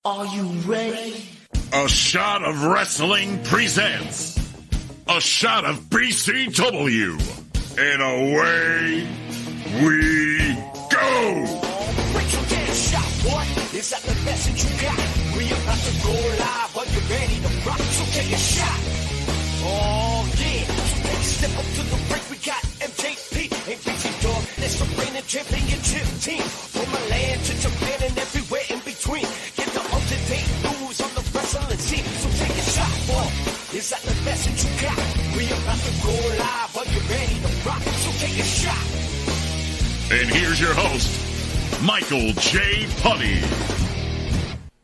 Are you ready? A Shot of Wrestling presents A Shot of BCW. And away we go! Break your damn shot, boy. Is that the message you got? We about to go live. Are you ready to rock? So take a shot. Oh, yeah. So take a step up to the break. We got MJP and BC Dog. That's the reigning championship team. From Milan to Japan and everywhere in between. Get the up-to-date news on the wrestling scene. So take a shot, boy. Is that the message you got? We about to go live. Are you ready to rock? So take a shot. And here's your host, Michael J. Putty.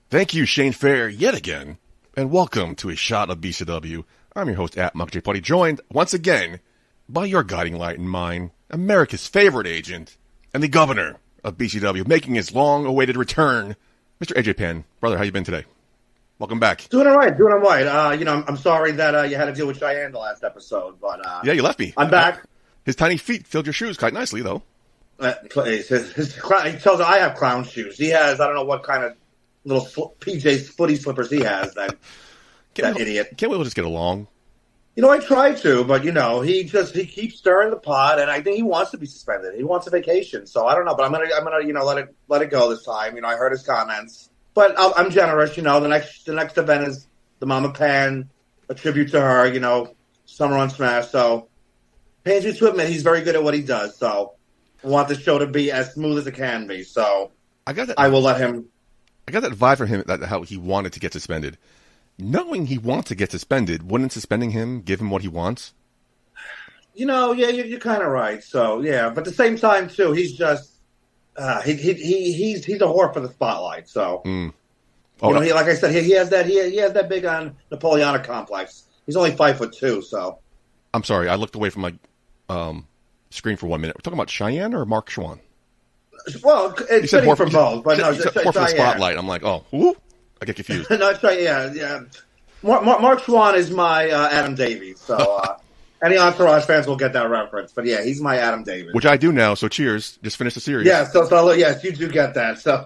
Thank you, Shane Fair, yet again, and welcome to A Shot of BCW. I'm your host, Michael J. Putty, joined once again by your guiding light and mine, America's favorite agent, and the governor of BCW, making his long-awaited return, Mr. AJ Penn. Brother, how you been today? Welcome back. Doing all right. I'm sorry that you had to deal with Cheyenne the last episode, but yeah, you left me. I'm back. His tiny feet filled your shoes quite nicely, though. He tells I have clown shoes. He has, I don't know what kind of little PJ's footy slippers he has. That idiot. Can't we all just get along? You know, I try to, but he keeps stirring the pot, and I think he wants to be suspended. He wants a vacation, so I don't know, but I'm gonna let it go this time. I heard his comments, but I'm generous. The next event is the Mama Pan, a tribute to her. Summer on Smash. So pains me to admit he's very good at what he does. So I want the show to be as smooth as it can be. So I will let him. I got that vibe from him that how he wanted to get suspended. Knowing he wants to get suspended, wouldn't suspending him give him what he wants? Yeah, you're kind of right. So yeah, but at the same time too, he's just he's a whore for the spotlight. So like I said, he has that big on Napoleonic complex. He's only 5'2", so. I'm sorry, I looked away from my screen for 1 minute. We're talking about Cheyenne or Marc Chouen? Well, it's fitting for both, but no, more for the spotlight. I'm like, who? I get confused. No, yeah. Marc Chouen is my Adam Davies, so any Entourage fans will get that reference. But yeah, he's my Adam Davies, which I do now. So cheers, just finished the series. Yeah, so yes, you do get that. So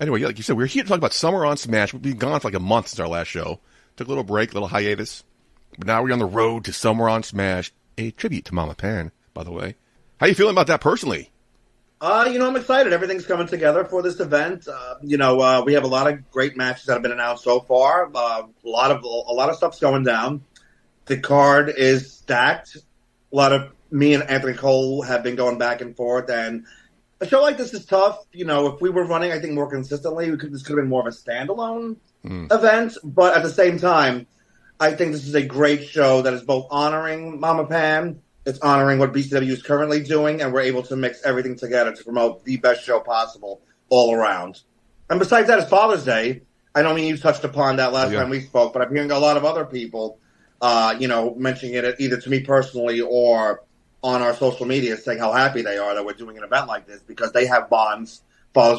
anyway, like you said, we're here to talk about Summer on Smash. We've been gone for like a month since our last show. Took a little break, a little hiatus, but now we're on the road to Summer on Smash, a tribute to Mama Pan, by the way. How you feeling about that personally? I'm excited. Everything's coming together for this event. We have a lot of great matches that have been announced so far. A lot of stuff's going down. The card is stacked. A lot of me and Anthony Cole have been going back and forth, and a show like this is tough. If we were running, I think, more consistently, this could have been more of a standalone event. But at the same time, I think this is a great show that is both honoring Mama Pan. It's honoring what BCW is currently doing, and we're able to mix everything together to promote the best show possible all around. And besides that, it's Father's Day. I don't mean you touched upon that last time we spoke, but I'm hearing a lot of other people, mentioning it either to me personally or on our social media, saying how happy they are that we're doing an event like this because they have fathers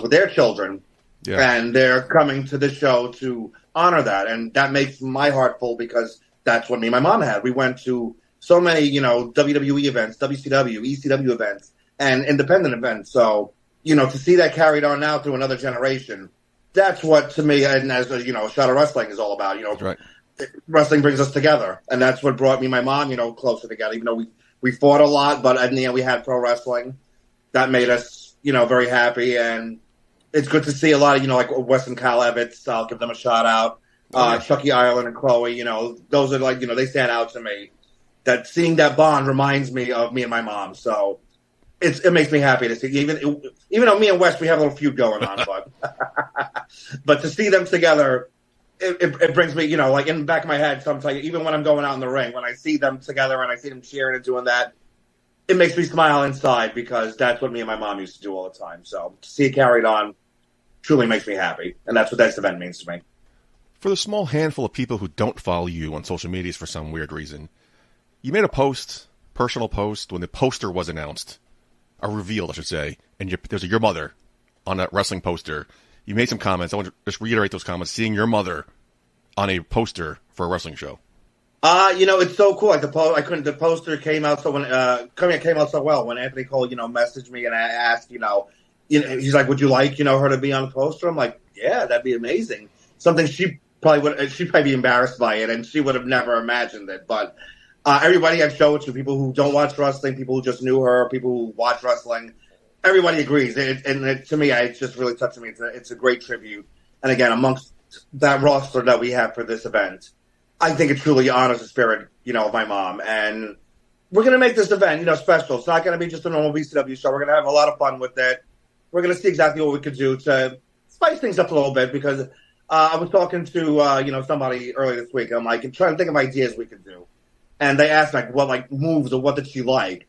with their children, and they're coming to this show to honor that. And that makes my heart full because that's what me and my mom had. We went to so many, WWE events, WCW, ECW events, and independent events. So, to see that carried on now through another generation, that's what, to me, and as a Shot of Wrestling is all about. Right. Wrestling brings us together, and that's what brought me and my mom, closer together. Even though we fought a lot, but in the end we had pro wrestling. That made us, very happy, and it's good to see a lot of, like Wes and Kyle Evans. I'll give them a shout out. Chucky Ireland and Chloe, those are like, they stand out to me. That seeing that bond reminds me of me and my mom, so it makes me happy to see. Even though me and Wes, we have a little feud going on, but to see them together, it brings me, like in the back of my head. Sometimes, even when I'm going out in the ring, when I see them together and I see them cheering and doing that, it makes me smile inside because that's what me and my mom used to do all the time. So to see it carried on truly makes me happy, and that's what this event means to me. For the small handful of people who don't follow you on social medias for some weird reason, you made a personal post, when the poster was announced, or revealed, I should say, and there's your mother on that wrestling poster. You made some comments. I want to just reiterate those comments. Seeing your mother on a poster for a wrestling show. It's so cool. Like the poster came out so well when Anthony Cole, messaged me and I asked, he's like, would you like, her to be on the poster? I'm like, yeah, that'd be amazing. Something she'd probably be embarrassed by it, and she would have never imagined it. But everybody I've showed it to, people who don't watch wrestling, people who just knew her, people who watch wrestling, everybody agrees. To me, it's just really touching me. It's a great tribute. And again, amongst that roster that we have for this event, I think it truly honors the spirit, of my mom. And we're going to make this event, special. It's not going to be just a normal BCW show. We're going to have a lot of fun with it. We're going to see exactly what we could do to spice things up a little bit, because I was talking to, somebody earlier this week. I'm like, I'm trying to think of ideas we could do. And they asked, what moves or what did she like?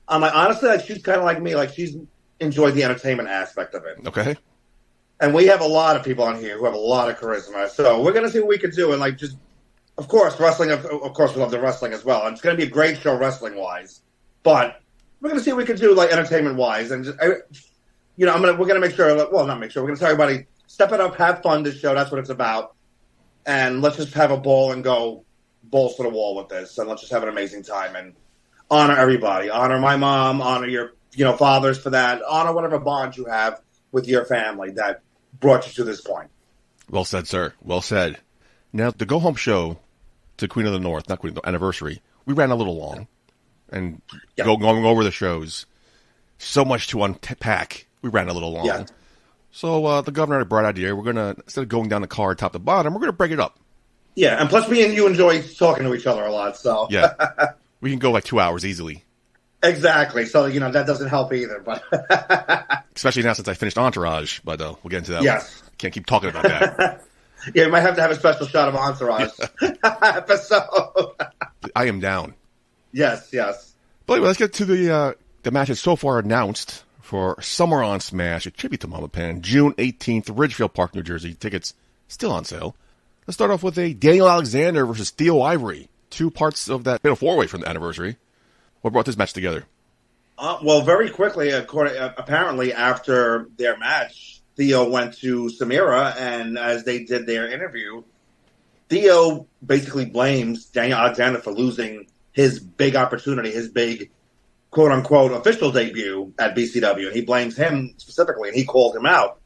I'm like, honestly, she's kind of like me. Like, she's enjoyed the entertainment aspect of it. Okay. And we have a lot of people on here who have a lot of charisma. So we're going to see what we can do. And, of course, wrestling, of course, we love the wrestling as well. And it's going to be a great show wrestling-wise. But we're going to see what we can do, entertainment-wise. And, we're going to make sure, not make sure. We're going to tell everybody, step it up, have fun this show. That's what it's about. And let's just have a ball and go balls to the wall with this. And let's just have an amazing time and honor everybody. Honor my mom. Honor your, fathers for that. Honor whatever bond you have with your family that brought you to this point. Well said, sir. Well said. Now, the go-home show to Queen of the North, not Queen of the Anniversary, we ran a little long. And going over the shows, so much to unpack, we ran a little long. Yeah. So the governor had a bright idea. We're going to, instead of going down the card top to bottom, we're going to break it up. Yeah, and plus me and you enjoy talking to each other a lot, so. Yeah. We can go 2 hours easily. Exactly. So, that doesn't help either. But especially now since I finished Entourage, but we'll get into that. Yes. Can't keep talking about that. Yeah, we might have to have a special shot of Entourage episode. I am down. Yes. But anyway, let's get to the matches so far announced for Summer on Smash, a tribute to Mama Pan, June 18th, Ridgefield Park, New Jersey. Tickets still on sale. Let's start off with a Daniel Alexander versus Theo Ivory. Two parts of that fatal four-way from the anniversary. What brought this match together? Well, very quickly, apparently after their match, Theo went to Samira, and as they did their interview, Theo basically blames Daniel Alexander for losing his big opportunity, his big quote-unquote official debut at BCW. And he blames him specifically, and he called him out.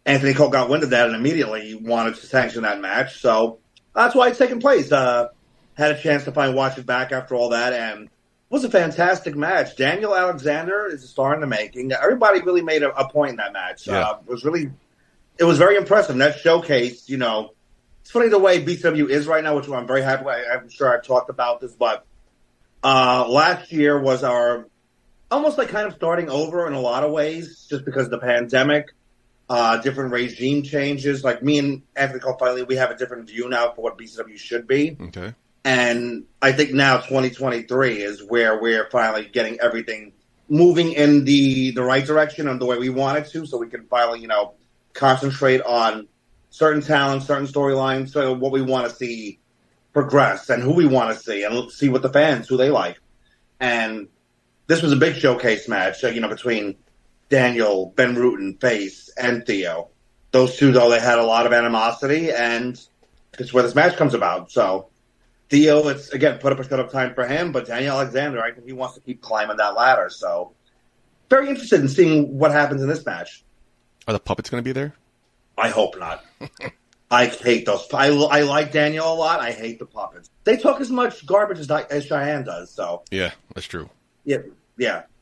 Anthony Cole got wind of that and immediately wanted to sanction that match. So that's why it's taking place. Had a chance to watch it back after all that, and it was a fantastic match. Daniel Alexander is a star in the making. Everybody really made a point in that match. Yeah. It was very impressive. And that showcase, it's funny the way BCW is right now, which I'm very happy. I'm sure I've talked about this, but last year was our almost kind of starting over in a lot of ways, just because of the pandemic, different regime changes. Like me and Anthony Cole, finally, we have a different view now for what BCW should be. Okay. And I think now 2023 is where we're finally getting everything moving in the right direction and the way we want it to, so we can finally, concentrate on certain talents, certain storylines, so what we want to see progress and who we want to see, and see what the fans, who they like. And this was a big showcase match, between Daniel, Ben Rutten, Face, and Theo. Those two, though, they had a lot of animosity, and it's where this match comes about. So Theo, it's, again, put up a shut-up time for him, but Daniel Alexander, I think he wants to keep climbing that ladder. So very interested in seeing what happens in this match. Are the puppets going to be there? I hope not. I hate those. I like Daniel a lot. I hate the puppets. They talk as much garbage as Cheyenne does. So yeah, that's true. Yeah.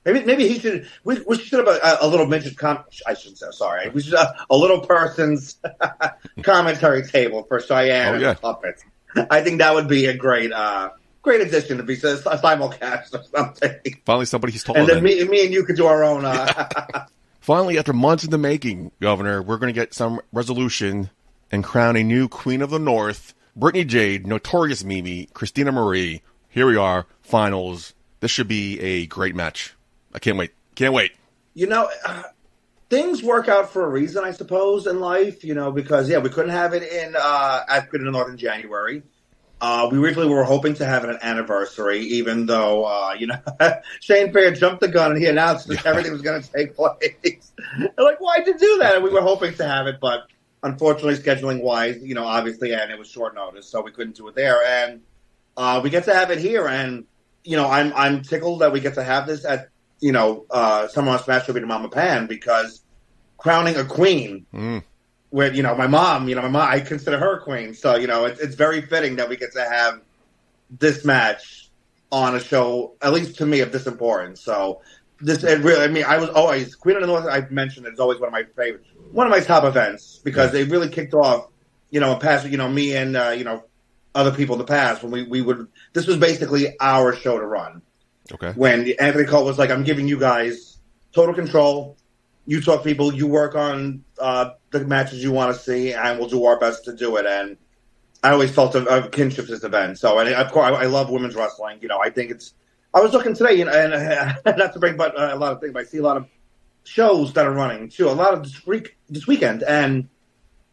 Maybe he should. We should have a little midget. I should say. Sorry. We should have a little person's commentary table for Cheyenne and the puppets. I think that would be a great addition to be a simulcast or something. Finally, somebody he's taller and then than. me and you could do our own. Finally, after months in the making, Governor, we're going to get some resolution and crown a new Queen of the North. Brittany Jade, Notorious Mimi, Christina Marie. Here we are, finals. This should be a great match. I can't wait. Can't wait. Things work out for a reason, I suppose, in life, because, we couldn't have it at Queen of the North in January. We originally were hoping to have an anniversary, even though, Shane Fair jumped the gun and he announced that everything was going to take place. They're like, why'd you do that? And we were hoping to have it, but unfortunately, scheduling-wise, obviously, and it was short notice, so we couldn't do it there. And we get to have it here, and, I'm tickled that we get to have this at, Summer on Smash Tribute to Mama Pan, because crowning a queen. Where, my mom, I consider her a queen. So, it's very fitting that we get to have this match on a show, at least to me, of this importance. So, I was always, Queen of the North, I've mentioned, it's always one of my top events, because they really kicked off, in past, me and, other people in the past, when we would, this was basically our show to run. Okay. When Anthony Cole was like, I'm giving you guys total control. You talk people, you work on the matches you want to see, and we'll do our best to do it. And I always felt a kinship to this event. So, and of course, I love women's wrestling. I think I was looking today, and not to bring but a lot of things, but I see a lot of shows that are running, too. A lot of this weekend, and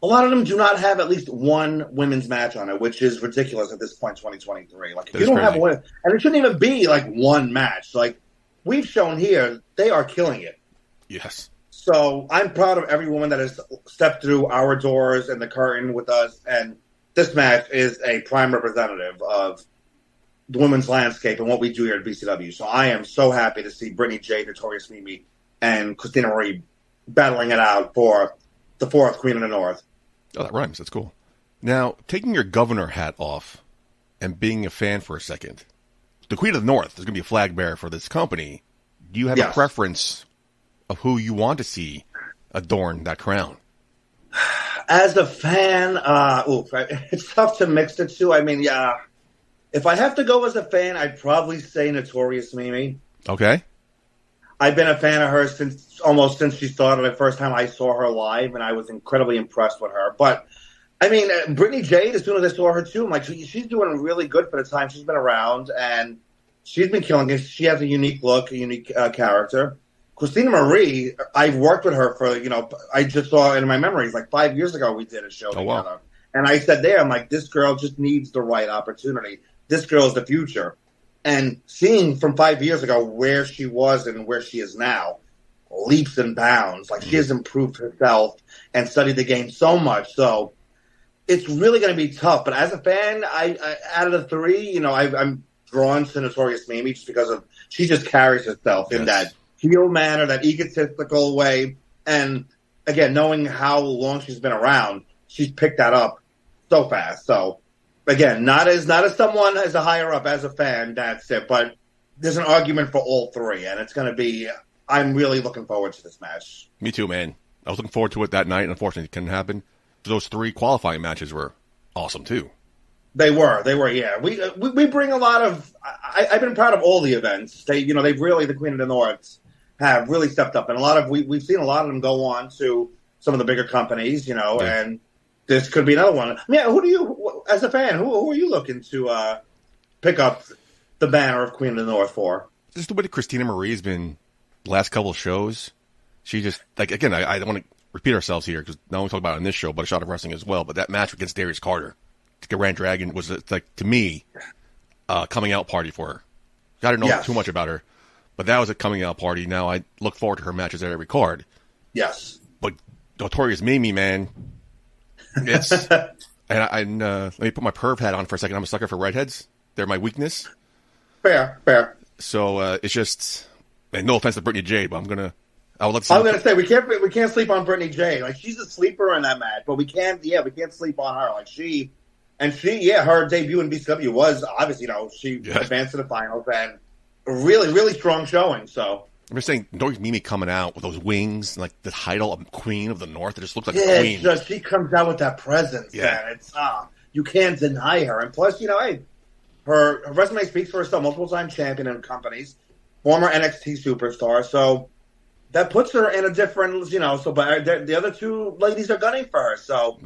a lot of them do not have at least one women's match on it, which is ridiculous at this point, 2023. Like, if you don't have one, and it shouldn't even be, like, one match. Like, we've shown here, they are killing it. Yes. So I'm proud of every woman that has stepped through our doors and the curtain with us. And this match is a prime representative of the women's landscape and what we do here at BCW. So I am so happy to see Brittany J, Notorious Mimi, and Christina Marie battling it out for the fourth Queen of the North. Oh, that rhymes. That's cool. Now, taking your governor hat off and being a fan for a second, the Queen of the North is going to be a flag bearer for this company. Do you have a preference of who you want to see adorn that crown? As a fan, it's tough to mix the two. I mean, if I have to go as a fan, I'd probably say Notorious Mimi. Okay. I've been a fan of her since she started. The first time I saw her live, and I was incredibly impressed with her. But, I mean, Brittany Jade, as soon as I saw her, too, I'm like, she's doing really good for the time she's been around, and she's been killing it. She has a unique look, a unique character. Christina Marie, I've worked with her for, I just saw in my memories, like 5 years ago we did a show together. Wow. And I said I'm like, this girl just needs the right opportunity. This girl is the future. And seeing from 5 years ago where she was and where she is now, leaps and bounds. Like, she has improved herself and studied the game so much. So it's really going to be tough. But as a fan, I out of the three, I'm drawn to Notorious Mimi just because she just carries herself in that heel manner, that egotistical way. And again, knowing how long she's been around, she's picked that up so fast. So again, not as someone as a higher up, as a fan, that's it. But there's an argument for all three, and it's going to be, I'm really looking forward to this match. Me too, man. I was looking forward to it that night, and unfortunately it couldn't happen. Those three qualifying matches were awesome too. They were, yeah. We bring a lot of, I've been proud of all the events. They've really, the Queen of the North have really stepped up, and we've seen a lot of them go on to some of the bigger companies, and this could be another one. Yeah, who do you, as a fan, who are you looking to pick up the banner of Queen of the North for? Just the way that Christina Marie has been the last couple of shows. She just, like, again, I don't want to repeat ourselves here because not only talk about it on this show, but A Shot of Wrestling as well. But that match against Darius Carter, Grand Dragon, was, like, to me, a coming out party for her. I didn't know too much about her. But that was a coming out party. Now I look forward to her matches at every card. Yes. But Notorious Mimi, man, it's and let me put my perv hat on for a second. I'm a sucker for redheads. They're my weakness. Fair. So it's just, and no offense to Brittany Jade, but I would like to. I was gonna say we can't sleep on Brittany Jade. Like, she's a sleeper in that match, but we can't sleep on her. Like, her debut in BCW was obviously, she advanced to the finals and really, really strong showing. So I'm just saying, Notorious Mimi coming out with those wings, and like the title of Queen of the North, it just looks like a queen. She comes out with that presence, man. It's you can't deny her. And plus, her resume speaks for herself. Multiple-time champion in companies, former NXT superstar. So that puts her in a different, but the other two ladies are gunning for her. So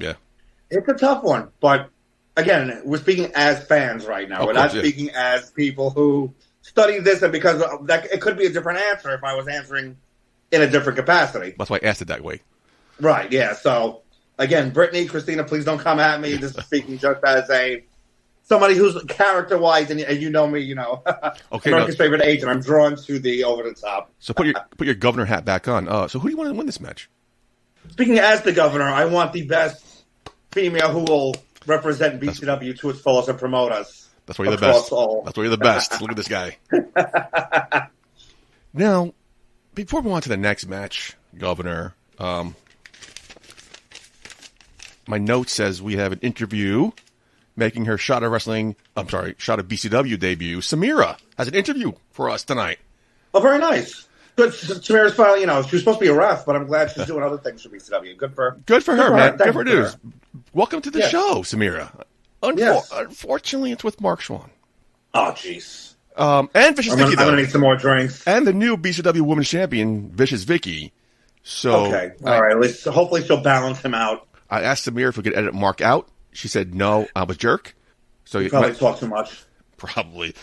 it's a tough one. But again, we're speaking as fans right now. We're not speaking as people who study this, and because it could be a different answer if I was answering in a different capacity. That's why I asked it that way. Right, yeah. So, again, Brittany, Christina, please don't come at me. This is speaking just as somebody who's character-wise, and you know me, America's favorite agent. I'm drawn to the over-the-top. So put your governor hat back on. So who do you want to win this match? Speaking as the governor, I want the best female who will represent BCW to its fullest and promote us. That's why you're the best. That's why you're the best. Look at this guy. Now, before we move on to the next match, Governor, My note says we have an interview making her Shot of BCW debut. Samira has an interview for us tonight. Oh, very nice. Good. Samira's finally, she was supposed to be a ref, but I'm glad she's doing other things for BCW. Good for her, man. Good for her. news. Welcome to the show, Samira. Unfortunately, it's with Marc Chouen. Oh, jeez. And Vicious Vicki, though. I'm going to need some more drinks. And the new BCW Women's Champion, Vicious Vicki. So, okay. All right. At least, hopefully she'll balance him out. I asked Samira if we could edit Marc out. She said, no, I'm a jerk. So you probably talk too much. Probably.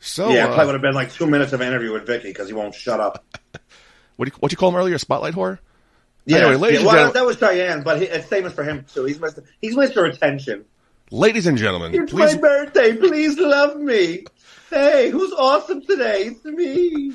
So yeah, it probably would have been like 2 minutes of interview with Vicki because he won't shut up. What you call him earlier? A spotlight whore? Yeah. Anyway, ladies and gentlemen, that was Diane, but it's famous for him too. He's Mr. Attention. Ladies and gentlemen, it's my birthday. Please love me. Hey, who's awesome today? It's me.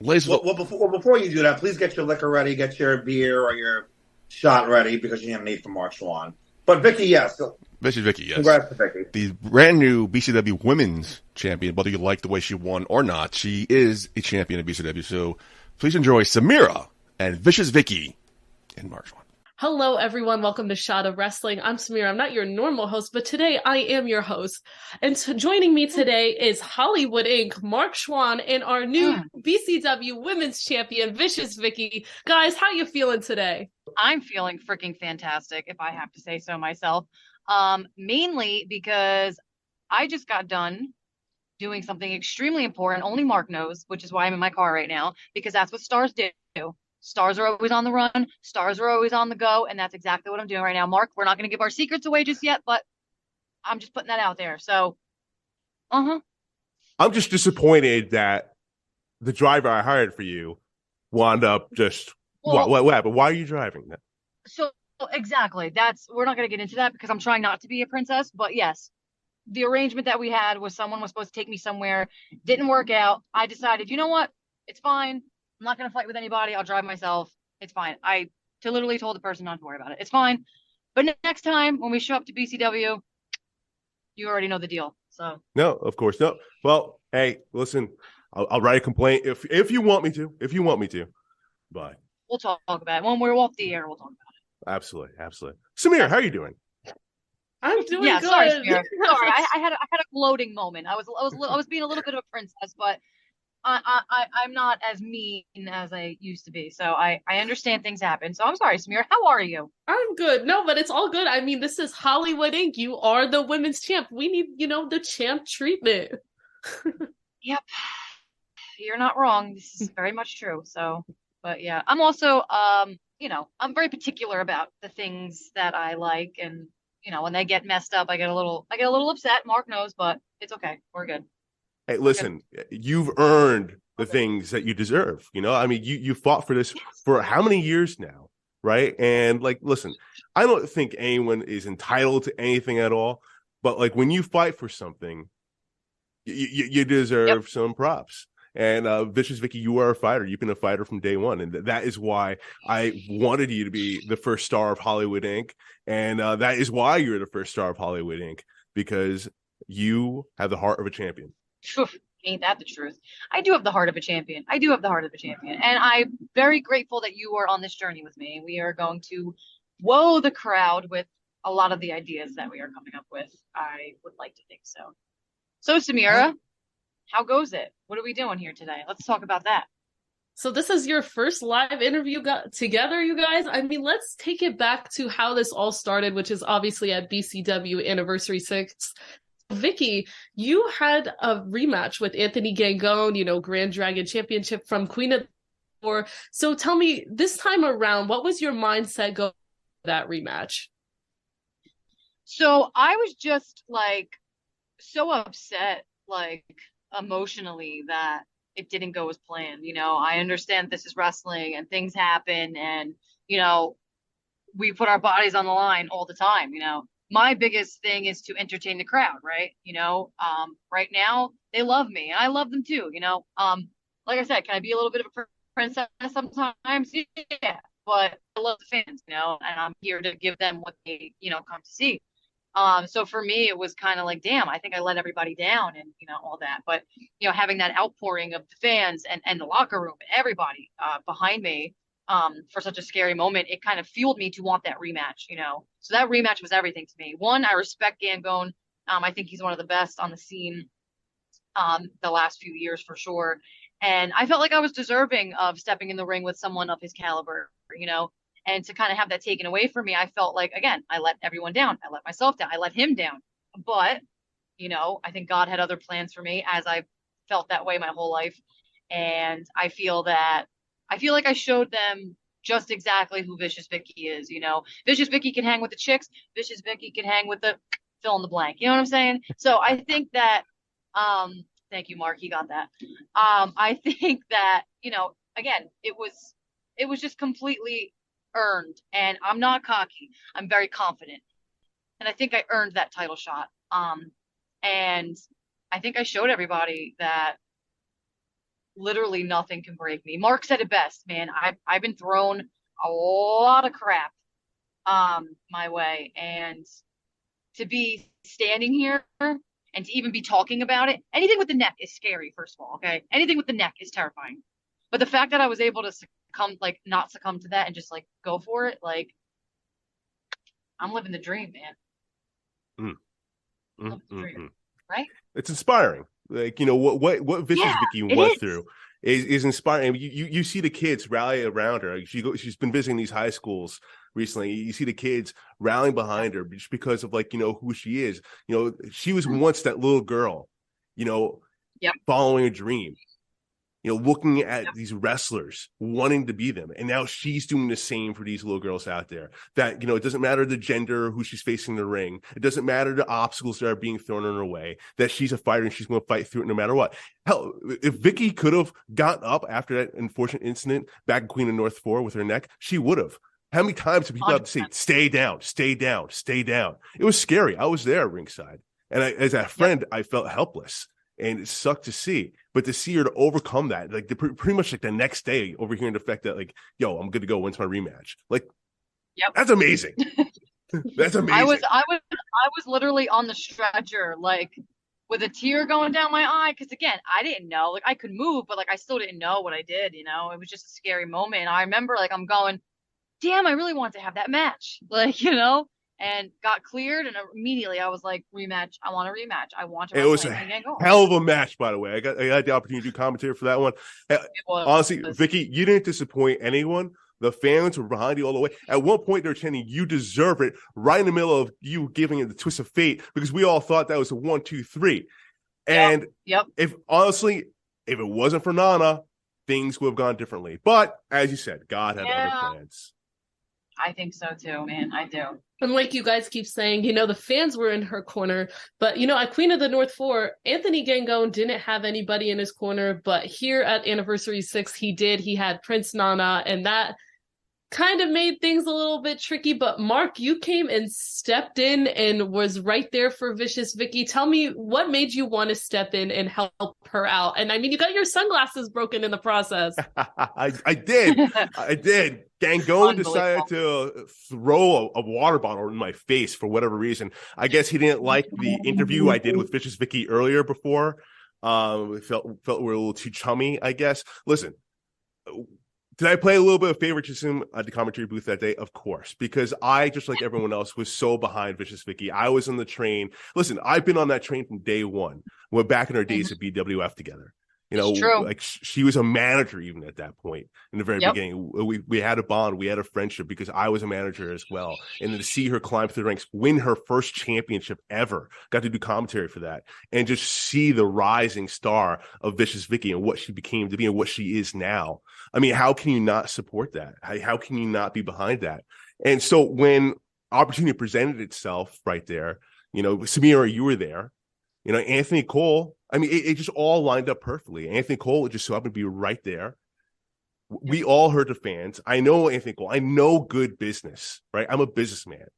Before you do that, please get your liquor ready. Get your beer or your shot ready because you're going to need for Marc Chouen. But Vicki, yes. Vicious Vicki, yes. Congrats to Vicki. The brand new BCW Women's Champion, whether you like the way she won or not, she is a champion of BCW. So please enjoy Samira and Vicious Vicki and Marc Chouen. Hello, everyone. Welcome to Shot of Wrestling. I'm Samira. I'm not your normal host, but today I am your host. And joining me today is Hollywood Inc., Marc Chouen, and our new BCW Women's Champion, Vicious Vicki. Guys, how you feeling today? I'm feeling freaking fantastic, if I have to say so myself. Mainly because I just got done doing something extremely important. Only Marc knows, which is why I'm in my car right now, because that's what stars do. Stars are always on the run. Stars are always on the go. And that's exactly what I'm doing right now. Marc, we're not going to give our secrets away just yet, but I'm just putting that out there. So, I'm just disappointed that the driver I hired for you wound up just, what happened? Why are you driving that? So, exactly. We're not going to get into that because I'm trying not to be a princess. But yes, the arrangement that we had was someone was supposed to take me somewhere. Didn't work out. I decided, you know what? It's fine. I'm not going to fight with anybody. I'll drive myself. It's fine. I literally told the person not to worry about it. It's fine. But next time when we show up to BCW, you already know the deal. So no, of course no. Well, hey, listen, I'll write a complaint if you want me to. If you want me to, but we'll talk about it when we're off the air. We'll talk about it. Absolutely. Samira, how are you doing? I'm doing good. Sorry, Samira. Sorry, I had a gloating moment. I was being a little bit of a princess, but I'm not as mean as I used to be. So I understand things happen. So I'm sorry, Samira. How are you? I'm good. No, but it's all good. I mean, this is Hollywood Inc. You are the women's champ. We need, the champ treatment. Yep. You're not wrong. This is very much true. So, but yeah, I'm also, I'm very particular about the things that I like. And, when they get messed up, I get a little upset. Marc knows, but it's okay. We're good. Hey, listen, you've earned the things that you deserve. You fought for this for how many years now, right? And listen, I don't think anyone is entitled to anything at all. But when you fight for something, you deserve some props. And Vicious Vicki, you are a fighter. You've been a fighter from day one. And that is why I wanted you to be the first star of Hollywood Inc. And that is why you're the first star of Hollywood Inc. Because you have the heart of a champion. Ain't that the truth? I do have the heart of a champion. And I'm very grateful that you are on this journey with me. We are going to woe the crowd with a lot of the ideas that we are coming up with. I would like to think so. So, Samira, how goes it? What are we doing here today? Let's talk about that. So this is your first live interview together, you guys. I mean, let's take it back to how this all started, which is obviously at BCW Anniversary 6. Vicki, you had a rematch with Anthony Gangone, Grand Dragon Championship from Queen of War. So tell me, this time around, what was your mindset going for that rematch? So I was just so upset, emotionally that it didn't go as planned. I understand this is wrestling and things happen and, we put our bodies on the line all the time, My biggest thing is to entertain the crowd, right? Right now they love me and I love them too, Like I said, can I be a little bit of a princess sometimes? Yeah, but I love the fans, and I'm here to give them what they, come to see. So for me, it was kind of damn, I think I let everybody down and, all that. But, having that outpouring of the fans and the locker room, everybody behind me, for such a scary moment, it kind of fueled me to want that rematch, So that rematch was everything to me. One, I respect Gangone. I think he's one of the best on the scene the last few years for sure. And I felt like I was deserving of stepping in the ring with someone of his caliber, and to kind of have that taken away from me, I felt like, again, I let everyone down. I let myself down. I let him down. But, I think God had other plans for me, as I've felt that way my whole life. And I feel like I showed them just exactly who Vicious Vicky is, Vicious Vicky can hang with the chicks. Vicious Vicky can hang with the fill in the blank. You know what I'm saying? So I think that, thank you, Marc. He got that. I think that, again, it was just completely earned, and I'm not cocky. I'm very confident. And I think I earned that title shot. And I think I showed everybody that literally nothing can break me. Marc said it best, man. I've been thrown a lot of crap my way, and to be standing here and to even be talking about it, anything with the neck is scary, first of all, okay? Anything with the neck is terrifying. But the fact that I was able to not succumb to that and just go for it, I'm living the dream, man. Living the dream, right? It's inspiring. What Vicious Vicky went through is inspiring. You see the kids rally around her. She's been visiting these high schools recently. You see the kids rallying behind her just because of who she is. She was once that little girl, following a dream, looking at these wrestlers, wanting to be them. And now she's doing the same for these little girls out there that, it doesn't matter the gender or who she's facing in the ring. It doesn't matter the obstacles that are being thrown in her way, that she's a fighter and she's going to fight through it no matter what. Hell, if Vicki could have gotten up after that unfortunate incident back in Queen of North 4 with her neck, she would have. How many times do people have to say, stay down, stay down, stay down? It was scary. I was there ringside. And as a friend, I felt helpless. And it sucked to see, but to see her to overcome that, pretty much the next day, overhearing the fact that I'm good to go. When's my rematch? That's amazing. That's amazing. I was literally on the stretcher, with a tear going down my eye, because again, I didn't know. I could move, but I still didn't know what I did. It was just a scary moment. And I remember I'm going, damn, I really want to have that match, and got cleared, and immediately I was like, rematch. I want a rematch. I want to. It was a hell of a match, by the way. I got the opportunity to do commentary for that one. Honestly, Vicki, you didn't disappoint anyone. The fans were behind you all the way. At one point, they were chanting, "You deserve it," right in the middle of you giving it the twist of fate, because we all thought that was a 1, 2, 3. And if it wasn't for Nana, things would have gone differently. But as you said, God had other plans. I think so too, man. I do. And like you guys keep saying, the fans were in her corner. But, at Queen of the North 4, Anthony Gangone didn't have anybody in his corner. But here at Anniversary 6, he did. He had Prince Nana. And that kind of made things a little bit tricky. But Marc, you came and stepped in and was right there for Vicious Vicky. Tell me, what made you want to step in and help her out? And I mean, you got your sunglasses broken in the process. I did. I did. Gangone decided to throw a water bottle in my face for whatever reason. I guess he didn't like the interview I did with Vicious Vicky earlier felt we were a little too chummy, I guess. Listen, did I play a little bit of favoritism at the commentary booth that day? Of course, because I, just like everyone else, was so behind Vicious Vicky. I was on the train. Listen, I've been on that train from day one. We're back in our days at BWF together. She was a manager even at that point in the very beginning. We had a bond, we had a friendship because I was a manager as well. And then to see her climb through the ranks, win her first championship ever, got to do commentary for that, and just see the rising star of Vicious Vicky and what she became to be and what she is now. I mean, how can you not support that? How can you not be behind that? And so when opportunity presented itself right there, Samira, you were there. Anthony Cole, I mean, it just all lined up perfectly. Anthony Cole just so happened to be right there. We all heard the fans. I know Anthony Cole. I know good business, right? I'm a businessman,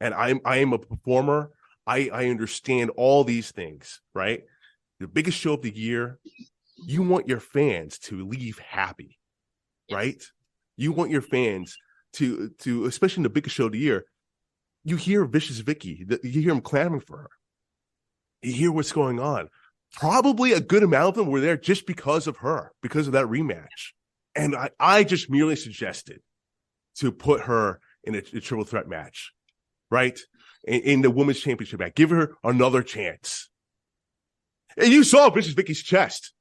and I am a performer. I understand all these things, right? The biggest show of the year, you want your fans to leave happy, right? You want your fans to especially in the biggest show of the year, you hear Vicious Vicky, you hear them clamoring for her. You hear what's going on. Probably a good amount of them were there just because of her, because of that rematch. And I just merely suggested to put her in a triple threat match, right? In the women's championship match. Give her another chance. And you saw Vicious Vicky's chest.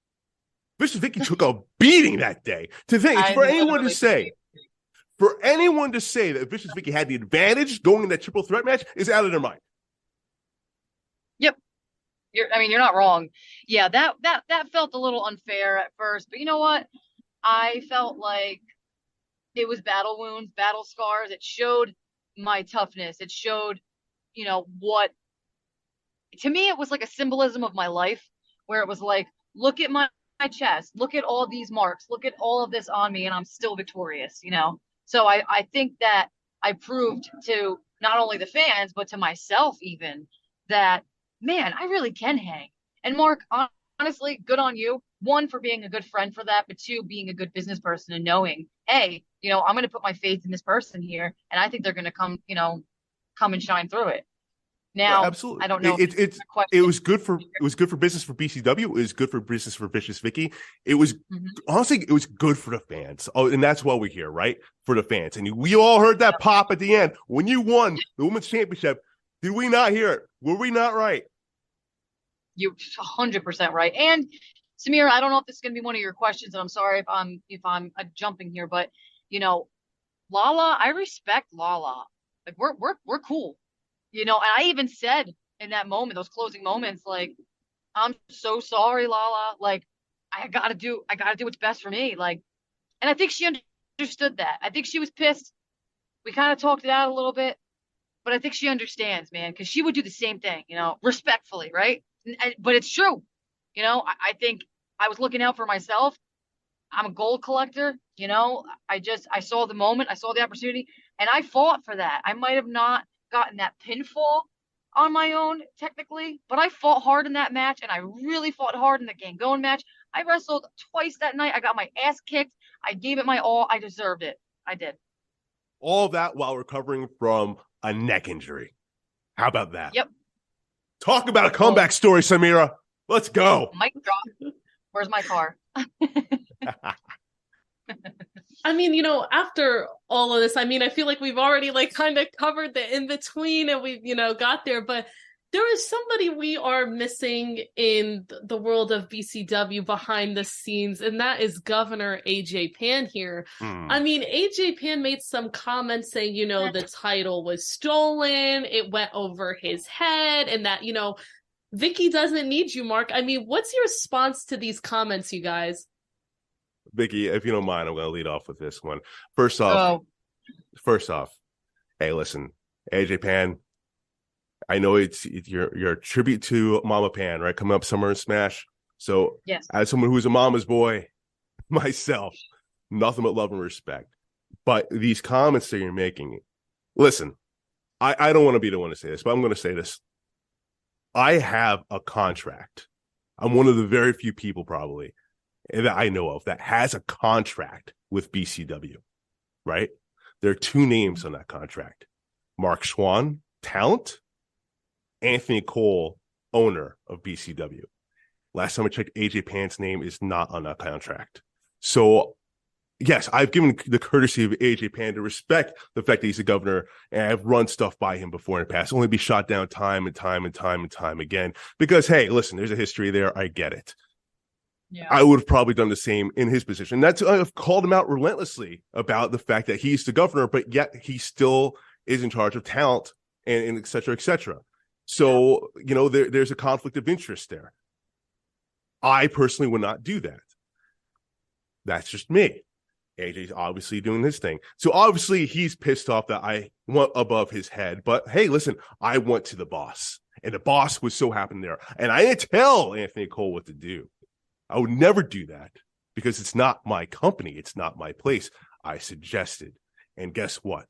Vicious Vicky took a beating that day. For anyone to say that Vicious Vicky had the advantage going in that triple threat match is out of their mind. Yep. You're not wrong. Yeah, that felt a little unfair at first, but you know what? I felt like it was battle wounds, battle scars. It showed my toughness. It showed, what, to me, it was like a symbolism of my life, where it was like, look at my chest, look at all these marks, look at all of this on me, and I'm still victorious, So I think that I proved to not only the fans, but to myself even, that, man, I really can hang. And Marc, honestly, good on you. One, for being a good friend for that, but two, being a good business person and knowing, hey, I'm going to put my faith in this person here, and I think they're going to come and shine through it. Now, absolutely. I don't know. It was good for business for BCW. It was good for business for Vicious Vicky. It was honestly, it was good for the fans. Oh, and that's why we're here, right? For the fans. And we all heard that pop at the end when you won the women's championship. Did we not hear it? Were we not right? You're 100% right. And Samira, I don't know if this is going to be one of your questions, and I'm sorry if I'm jumping here, but Lala, I respect Lala. Like we're cool. And I even said in that moment, those closing moments, like, I'm so sorry, Lala. Like, I gotta do what's best for me. Like, and I think she understood that. I think she was pissed. We kind of talked it out a little bit, but I think she understands, man, because she would do the same thing, respectfully, right? But it's true. I think I was looking out for myself. I'm a gold collector. I saw the moment, I saw the opportunity, and I fought for that. I might have not gotten that pinfall on my own technically, but I fought hard in that match, and I really fought hard in the Gangon match. I wrestled twice that night. I got my ass kicked. I gave it my all. I deserved it. I did. All that while recovering from a neck injury. How about that? Yep. Talk about a comeback story, Samira. Let's go. Mic drop. Where's my car? After all of this, I feel like we've already kind of covered the in-between and we've, got there, but there is somebody we are missing in the world of BCW behind the scenes, and that is Governor AJ Pan here. AJ Pan made some comments saying, the title was stolen, it went over his head, and that, Vicki doesn't need you, Marc. What's your response to these comments, you guys? Vicki, if you don't mind, I'm going to lead off with this one. First off, hey, listen, AJ Pan, I know it's your tribute to Mama Pan, right? Coming up Summer and Smash. So, yes, as someone who's a mama's boy myself, nothing but love and respect. But these comments that you're making, listen, I don't want to be the one to say this, but I'm going to say this. I have a contract. I'm one of the very few people probably that I know of that has a contract with BCW, right? There are two names on that contract. Marc Chouen, talent, Anthony Cole, owner of BCW. Last time I checked, AJ Pan's name is not on that contract. So, yes, I've given the courtesy of AJ Pan to respect the fact that he's the governor, and I've run stuff by him before in the past, only be shot down time and time again. Because, hey, listen, there's a history there. I get it. Yeah. I would have probably done the same in his position. I've called him out relentlessly about the fact that he's the governor, but yet he still is in charge of talent and et cetera, et cetera. So, there's a conflict of interest there. I personally would not do that. That's just me. AJ's obviously doing his thing. So obviously he's pissed off that I went above his head. But hey, listen, I went to the boss, and the boss was so happy there. And I didn't tell Anthony Cole what to do. I would never do that because it's not my company. It's not my place. I suggested. And guess what?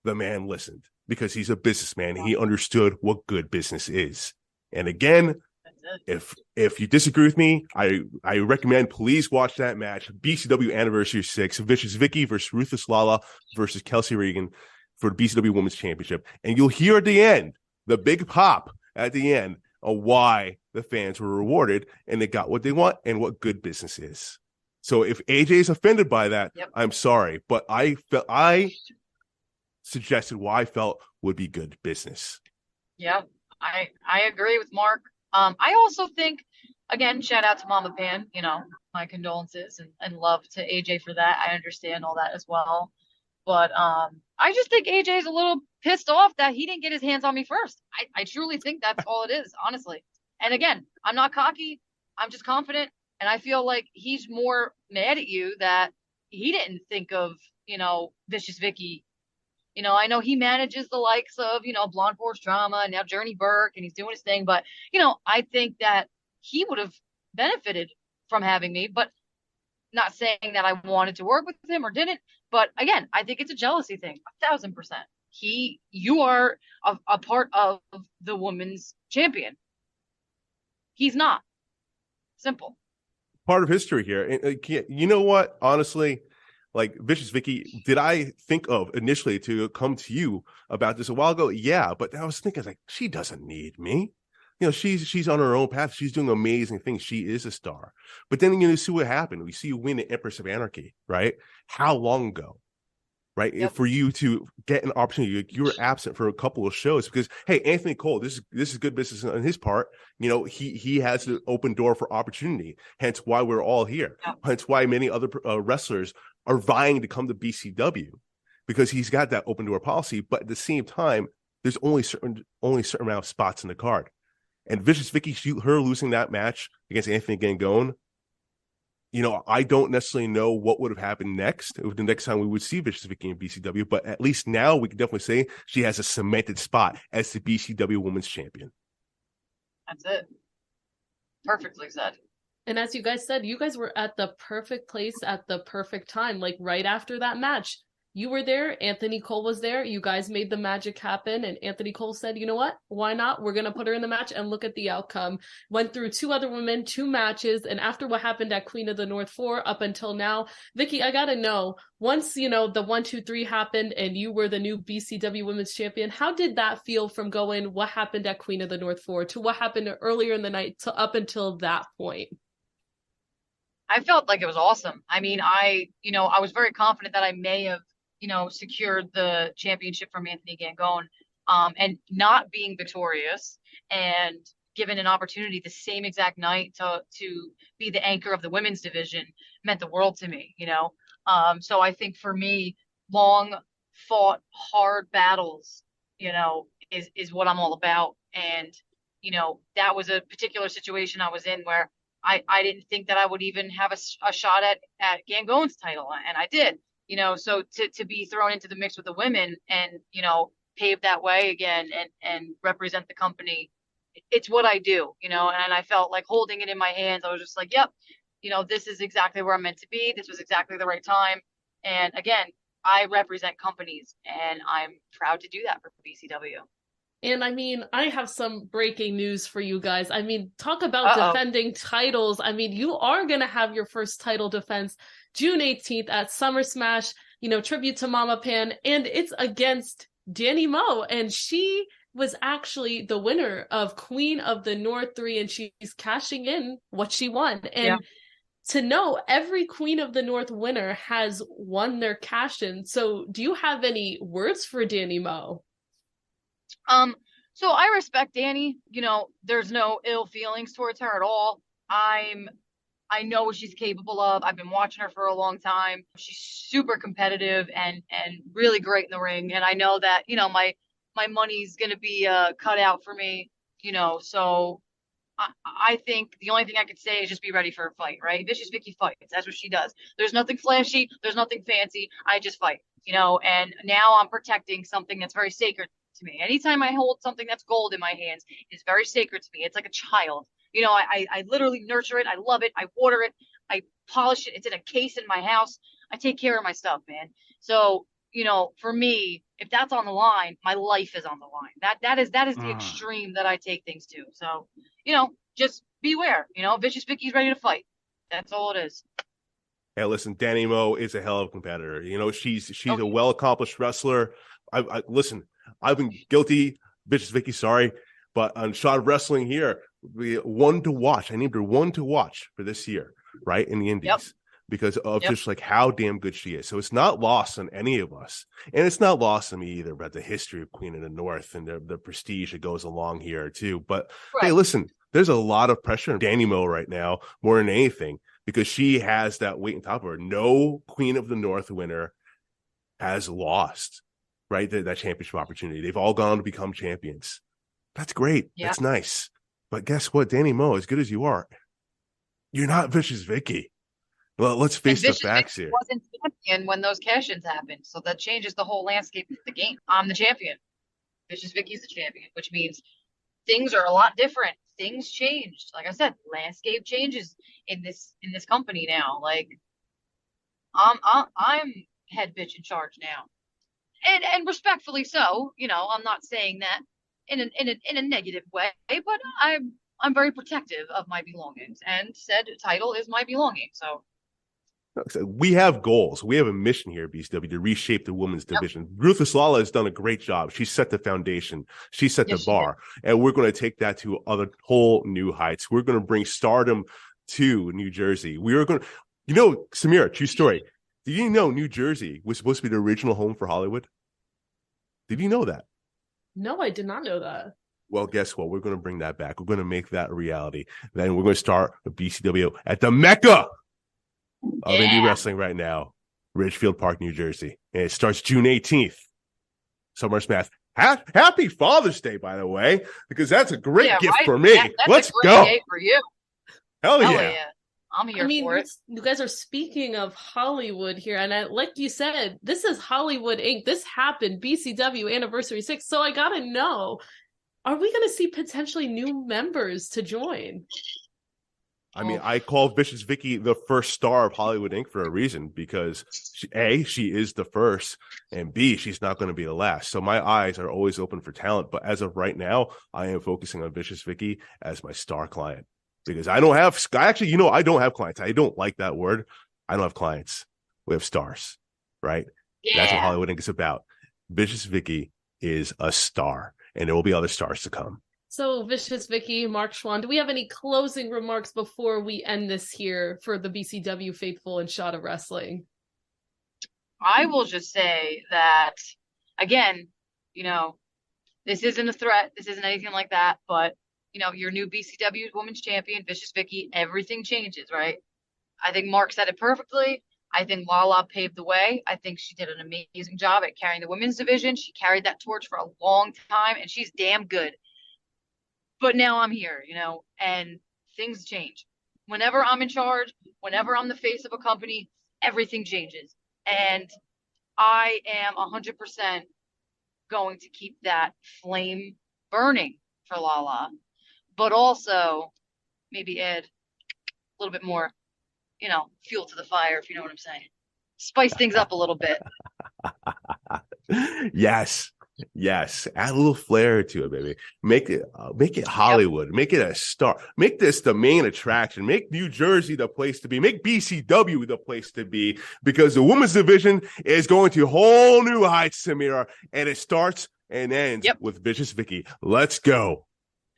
The man listened because he's a businessman. He understood what good business is. And again, if you disagree with me, I recommend please watch that match. BCW Anniversary 6, Vicious Vicky versus Ruthless Lala versus Kelsey Regan for the BCW Women's Championship. And you'll hear at the end, the big pop at the end of why the fans were rewarded and they got what they want and what good business is. So if AJ is offended by that, Yep. I'm sorry, but I suggested what I felt would be good business. Yeah, I agree with Mark. I also think, again, shout out to Mama Pan, my condolences and love to AJ for that. I understand all that as well. But I just think AJ is a little pissed off that he didn't get his hands on me first. I truly think that's all it is, honestly. And again, I'm not cocky. I'm just confident. And I feel like he's more mad at you that he didn't think of, Vicious Vicky. I know he manages the likes of, Blonde Force Drama and now Journey Burke, and he's doing his thing. But, I think that he would have benefited from having me, but not saying that I wanted to work with him or didn't. But again, I think it's a jealousy thing, 1,000%. You are a part of the women's champion. He's not. Simple. Part of history here. And you know what? Honestly, like Vicious Vicky, did I think of initially to come to you about this a while ago? Yeah, but I was thinking like, she doesn't need me. She's on her own path. She's doing amazing things. She is a star. But then you see what happened. We see you win the Empress of Anarchy, right? How long ago? Right? Yep. For you to get an opportunity, you were absent for a couple of shows because, hey, Anthony Cole, this is good business on his part. He has the open door for opportunity. Hence why we're all here. Yep. Hence why many other wrestlers are vying to come to BCW because he's got that open door policy. But at the same time, there's only a certain amount of spots in the card. And Vicious Vicky, her losing that match against Anthony Gangone, I don't necessarily know what would have happened next. The next time we would see Vicious Vicky in BCW, but at least now we can definitely say she has a cemented spot as the BCW Women's Champion. That's it. Perfectly said. And as you guys said, you guys were at the perfect place at the perfect time, like right after that match. You were there, Anthony Cole was there, you guys made the magic happen, and Anthony Cole said, you know what, why not? We're going to put her in the match and look at the outcome. Went through 2 other women, 2 matches, and after what happened at Queen of the North 4 up until now, Vicki, I got to know, once, the 1, 2, 3 happened and you were the new BCW Women's Champion, how did that feel from going what happened at Queen of the North 4 to what happened earlier in the night to up until that point? I felt like it was awesome. I mean, I was very confident that I may have secured the championship from Anthony Gangone, and not being victorious and given an opportunity the same exact night to be the anchor of the women's division meant the world to me, So I think for me, long fought, hard battles, is what I'm all about. And, that was a particular situation I was in where I didn't think that I would even have a shot at Gangone's title, and I did. So to be thrown into the mix with the women and, pave that way again and represent the company, it's what I do, and I felt like holding it in my hands. I was just like, yep, this is exactly where I'm meant to be. This was exactly the right time. And again, I represent companies and I'm proud to do that for BCW. And I mean, I have some breaking news for you guys. I mean, talk about defending titles. I mean, you are going to have your first title defense June 18th at Summer Smash, tribute to Mama Pan. And it's against Danny Moe. And she was actually the winner of Queen of the North 3. And she's cashing in what she won. And to know every Queen of the North winner has won their cash in. So do you have any words for Danny Moe? So I respect Danny, there's no ill feelings towards her at all. I know what she's capable of. I've been watching her for a long time. She's super competitive and really great in the ring. And I know that, my money's going to be cut out for me, so I think the only thing I could say is just be ready for a fight, right? Vicious Vicky fights. That's what she does. There's nothing flashy. There's nothing fancy. I just fight, and now I'm protecting something that's very sacred to me. Anytime I hold something that's gold in my hands, it's very sacred to me. It's like a child. I literally nurture it. I love it. I water it. I polish it. It's in a case in my house. I take care of my stuff, man. So, for me, if that's on the line, my life is on the line. That is the extreme that I take things to. So, just beware. Vicious Vicky's ready to fight. That's all it is. Hey, listen, Danny Moe is a hell of a competitor. She's a well-accomplished wrestler. Listen, I've been guilty, Vicious Vicky, sorry, but on Shot of Wrestling here, one to watch. I named her one to watch for this year, right, in the Indies. because of Yep. just like how damn good she is. So it's not lost on any of us. And it's not lost on me either about the history of Queen of the North and the prestige that goes along here too. But hey, Right. listen, there's a lot of pressure on Danny Mo right now, more than anything, because she has that weight on top of her. No Queen of the North winner has lost, right? That championship opportunity. They've all gone to become champions. That's great. Yeah. That's nice. But guess what? Danny Mo, as good as you are, you're not Vicious Vicki. Well, let's face the Vicious facts Vicki here. wasn't champion when those cash-ins happened, so that changes the whole landscape of the game. I'm the champion. Vicious Vicky's the champion, which means things are a lot different. Things changed. Like I said, landscape changes in this company now. Like I'm head bitch in charge now, and respectfully so. You know, I'm not saying that in a negative way, but I'm very protective of my belongings, and said title is my belonging. So We have goals. We have a mission here at BCW to reshape the women's division. Ruthless Lala has done a great job. She set the foundation. She set the bar. And we're going to take that to other whole new heights. We're going to bring stardom to New Jersey. We are going to, Samira, true story. Did you know New Jersey was supposed to be the original home for Hollywood? Did you know that? No, I did not know that. Well, guess what? We're going to bring that back. We're going to make that a reality. Then we're going to start a BCW at the Mecca of indie wrestling right now, Ridgefield Park, New Jersey. And it starts June 18th. Summer Smash. Happy Father's Day, by the way, because that's a great gift for me. Let's go. Day for you. Hell yeah. I'm here for it. You guys are speaking of Hollywood here, and like you said, this is Hollywood Inc. This happened, BCW Anniversary 6. So I gotta know, are we gonna see potentially new members to join? I mean, I call Vicious Vicki the first star of Hollywood Inc. for a reason, because she is the first, and B, she's not going to be the last. So my eyes are always open for talent. But as of right now, I am focusing on Vicious Vicki as my star client, because I don't have clients. I don't like that word. I don't have clients. We have stars, right? Yeah. That's what Hollywood Inc. is about. Vicious Vicki is a star, and there will be other stars to come. So, Vicious Vicki, Marc, Chouen, do we have any closing remarks before we end this here for the BCW faithful and Shot of Wrestling? I will just say that, again, this isn't a threat. This isn't anything like that. But, your new BCW Women's Champion, Vicious Vicki, everything changes, right? I think Marc said it perfectly. I think Lala paved the way. I think she did an amazing job at carrying the women's division. She carried that torch for a long time, and she's damn good. But now I'm here, and things change. Whenever I'm in charge, whenever I'm the face of a company, everything changes. And I am 100% going to keep that flame burning for Lala, but also maybe add a little bit more, fuel to the fire, if you know what I'm saying. Spice things up a little bit. Yes, add a little flair to it, baby. Make it Hollywood. Yep. Make it a star. Make this the main attraction. Make New Jersey the place to be. Make BCW the place to be, because the women's division is going to whole new heights, Samira, and it starts and ends with Vicious Vicki. Let's go.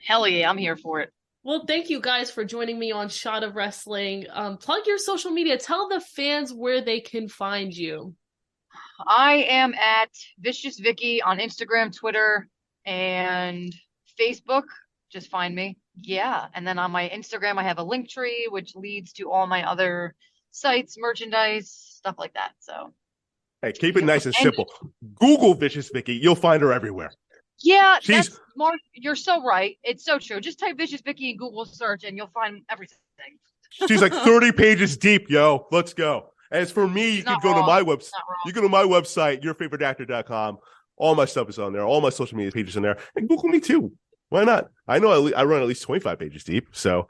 Hell yeah, I'm here for it. Well, thank you guys for joining me on Shot of Wrestling. Plug your social media. Tell the fans where they can find you. I am at Vicious Vicki on Instagram, Twitter, and Facebook. Just find me. Yeah. And then on my Instagram, I have a link tree, which leads to all my other sites, merchandise, stuff like that. So, hey, keep it nice and simple. Google Vicious Vicki. You'll find her everywhere. Yeah, that's Marc. You're so right. It's so true. Just type Vicious Vicki in Google search, and you'll find everything. She's like 30 pages deep, yo. Let's go. As for me, you can go to my website. You go to my website, yourfavoriteactor.com. All my stuff is on there. All my social media pages in there. And Google me too. Why not? I know I run at least 25 pages deep. So,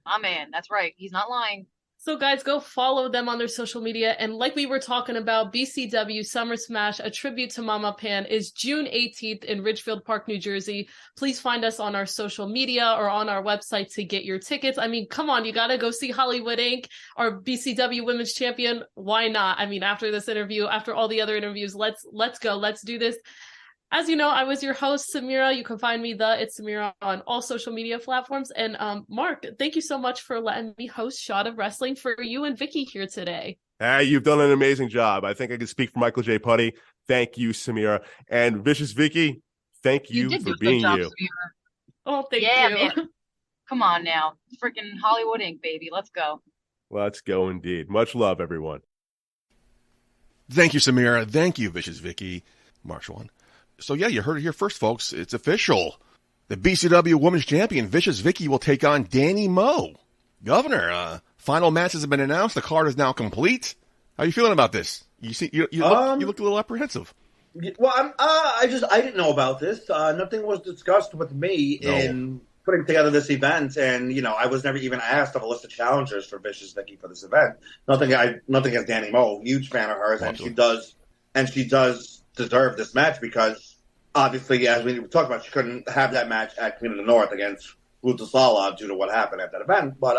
my man, that's right. He's not lying. So guys, go follow them on their social media. And like we were talking about, BCW Summer Smash, a tribute to Mama Pan, is June 18th in Ridgefield Park, New Jersey. Please find us on our social media or on our website to get your tickets. I mean, come on, you got to go see Hollywood Inc., our BCW Women's Champion. Why not? I mean, after this interview, after all the other interviews, let's go. Let's do this. As you know, I was your host, Samira. You can find me It's Samira on all social media platforms. And Marc, thank you so much for letting me host Shot of Wrestling for you and Vicki here today. You've done an amazing job. I think I can speak for Michael J. Putty. Thank you, Samira. And Vicious Vicky, thank you for being you. Samira. Oh, thank you. Man. Come on now. Freaking Hollywood Inc., baby. Let's go. Let's go indeed. Much love, everyone. Thank you, Samira. Thank you, Vicious Vicky. Marc Chouen. So yeah, you heard it here first, folks. It's official. The BCW Women's Champion, Vicious Vicky, will take on Danny Moe. Governor, final matches have been announced. The card is now complete. How are you feeling about this? You look a little apprehensive. Well, I didn't know about this. Nothing was discussed with me in putting together this event, and I was never even asked of a list of challengers for Vicious Vicky for this event. Nothing against Danny Moe. Huge fan of hers, and she does deserve this match because obviously, as we talked about, she couldn't have that match at Queen of the North against Ruta Sala due to what happened at that event. But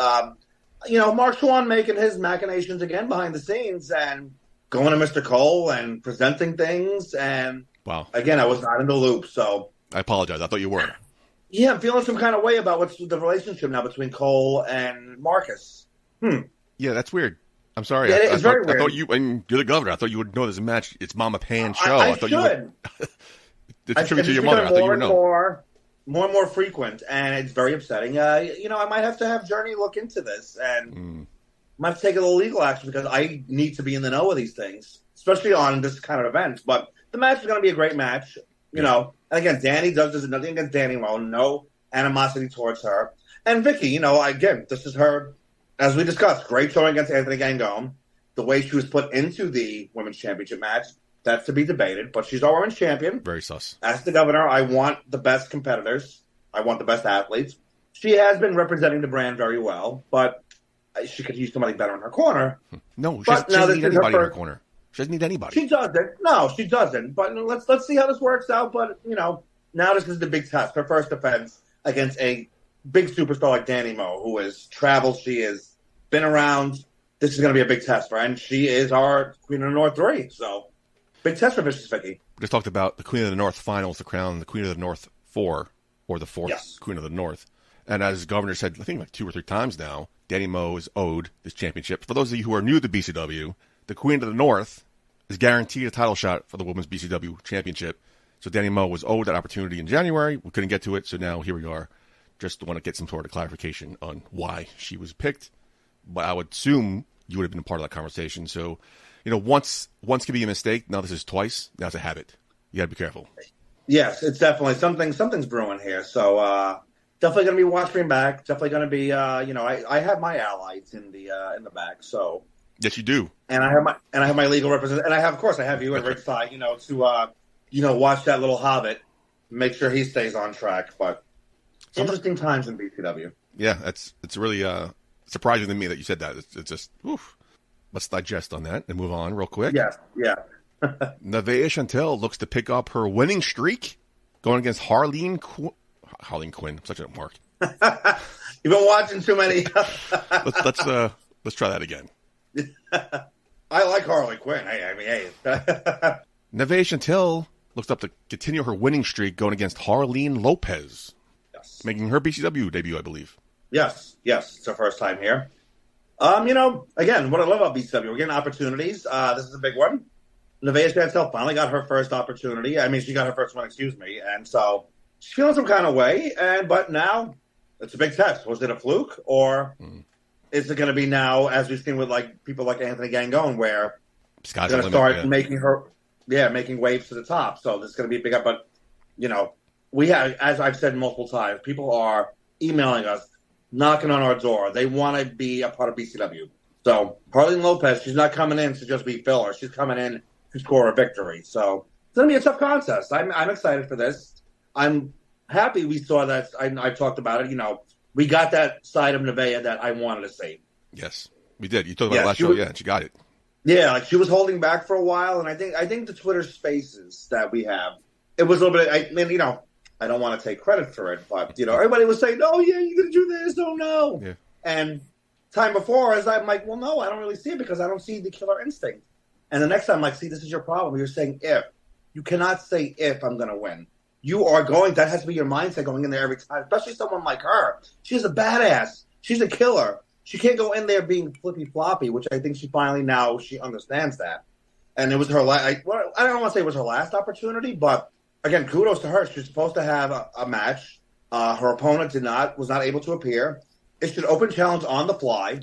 Marc Chouen making his machinations again behind the scenes and going to Mr. Cole and presenting things. And again, I was not in the loop, so I apologize. I thought you were. Yeah, I'm feeling some kind of way about what's the relationship now between Cole and Marcus. Yeah, that's weird. I'm sorry. Yeah, it's very weird. I thought you're the governor. I thought you would know there's a match. It's Mama Pan's show. I thought should. You would. It's a tribute to your mother. I thought you would know. More and more frequent, and it's very upsetting. I might have to have Journey look into this, and might have to take a little legal action because I need to be in the know of these things, especially on this kind of event. But the match is going to be a great match. And again, Danny does nothing against Danny Moe, no animosity towards her. And Vicki, again, this is her, as we discussed, great showing against Anthony Gangone. The way she was put into the Women's Championship match, that's to be debated. But she's our Women's Champion. Very sus. As the governor, I want the best competitors. I want the best athletes. She has been representing the brand very well, but she could use somebody better in her corner. No, she doesn't need anybody in her corner. She doesn't need anybody. She doesn't. No, she doesn't. But let's see how this works out. But, now this is the big test. Her first defense against a big superstar like Danny Moe, who has traveled. She has been around. This is going to be a big test for her. And she is our Queen of the North 3. So, big test for Vicious Vicky. We just talked about the Queen of the North finals, the crown, the Queen of the North 4, or the 4th Queen of the North. And as the governor said, I think like 2 or 3 times now, Danny Moe is owed this championship. For those of you who are new to BCW, the Queen of the North is guaranteed a title shot for the Women's BCW Championship. So Danny Moe was owed that opportunity in January. We couldn't get to it, so now here we are. Just want to get some sort of clarification on why she was picked. But I would assume you would have been a part of that conversation. So, once could be a mistake. Now this is twice. Now it's a habit. You got to be careful. Yes, it's definitely something's brewing here. So definitely going to be watching back. Definitely going to be. I have my allies in the back. So yes, you do. And I have my legal representative, and I have you and Rick side. To watch that little hobbit, make sure he stays on track. But interesting times in BCW. Yeah, it's really surprising to me that you said that. It's just, oof. Let's digest on that and move on real quick. Yes, yeah. Nevaeh Chantel looks to pick up her winning streak going against Harleen Quinn. I'm such a Mark. You've been watching too many. let's try that again. I like Harley Quinn. Hey. Nevaeh Chantel looks up to continue her winning streak going against Harleen Lopez. Yes. Making her BCW debut, I believe. Yes. It's her first time here. Again, what I love about BCW, we're getting opportunities. This is a big one. Nevaeh Chantel finally got her first opportunity. She got her first one, and so she's feeling some kind of way. But now it's a big test. Was it a fluke, or is it going to be now, as we've seen with people like Anthony Gangone, where Sky's going to start making waves to the top? So this is going to be a big up. But we have, as I've said multiple times, people are emailing us, knocking on our door. They want to be a part of BCW. So Harleen Lopez, she's not coming in to just be filler. She's coming in to score a victory. So it's going to be a tough contest. I'm excited for this. I'm happy we saw that. I talked about it. We got that side of Nevaeh that I wanted to see. Yes, we did. You talked about it last show, and she got it. Yeah, she was holding back for a while, and I think the Twitter Spaces that we have, it was a little bit. I don't want to take credit for it, but everybody was saying, "Oh yeah, you're gonna do this." Oh no. Yeah. And time before, as I'm like, "Well, no, I don't really see it because I don't see the killer instinct." And the next time, I'm like, "See, this is your problem. You're saying if You cannot say if I'm going to win. You are going. That has to be your mindset going in there every time, especially someone like her. She's a badass. She's a killer. She can't go in there being flippy floppy, which I think she understands that. And it was her last. I don't want to say it was her last opportunity, but again, kudos to her. She's supposed to have a match. Her opponent was not able to appear. It's an open challenge on the fly,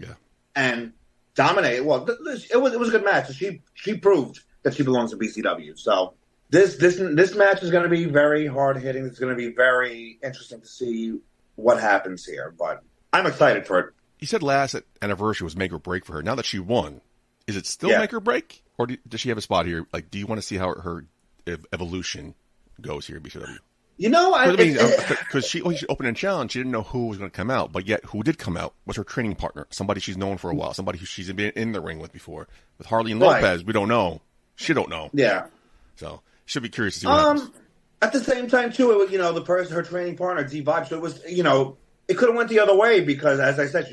and dominate. Well, it was a good match. She proved that she belongs to BCW. So this match is going to be very hard hitting. It's going to be very interesting to see what happens here. But I'm excited for it. You said last anniversary was make or break for her. Now that she won, is it still make or break, or does she have a spot here? Like, do you want to see how her evolution goes here at BCW? You know, because she opened a challenge, she didn't know who was going to come out, but yet who did come out was her training partner, somebody she's known for a while, somebody who she's been in the ring with before. With Harley and Lopez, we don't know. She don't know. Yeah. So should be curious to see what happens. At the same time, too, her training partner, D-Vibe, so it was, it could have went the other way because, as I said,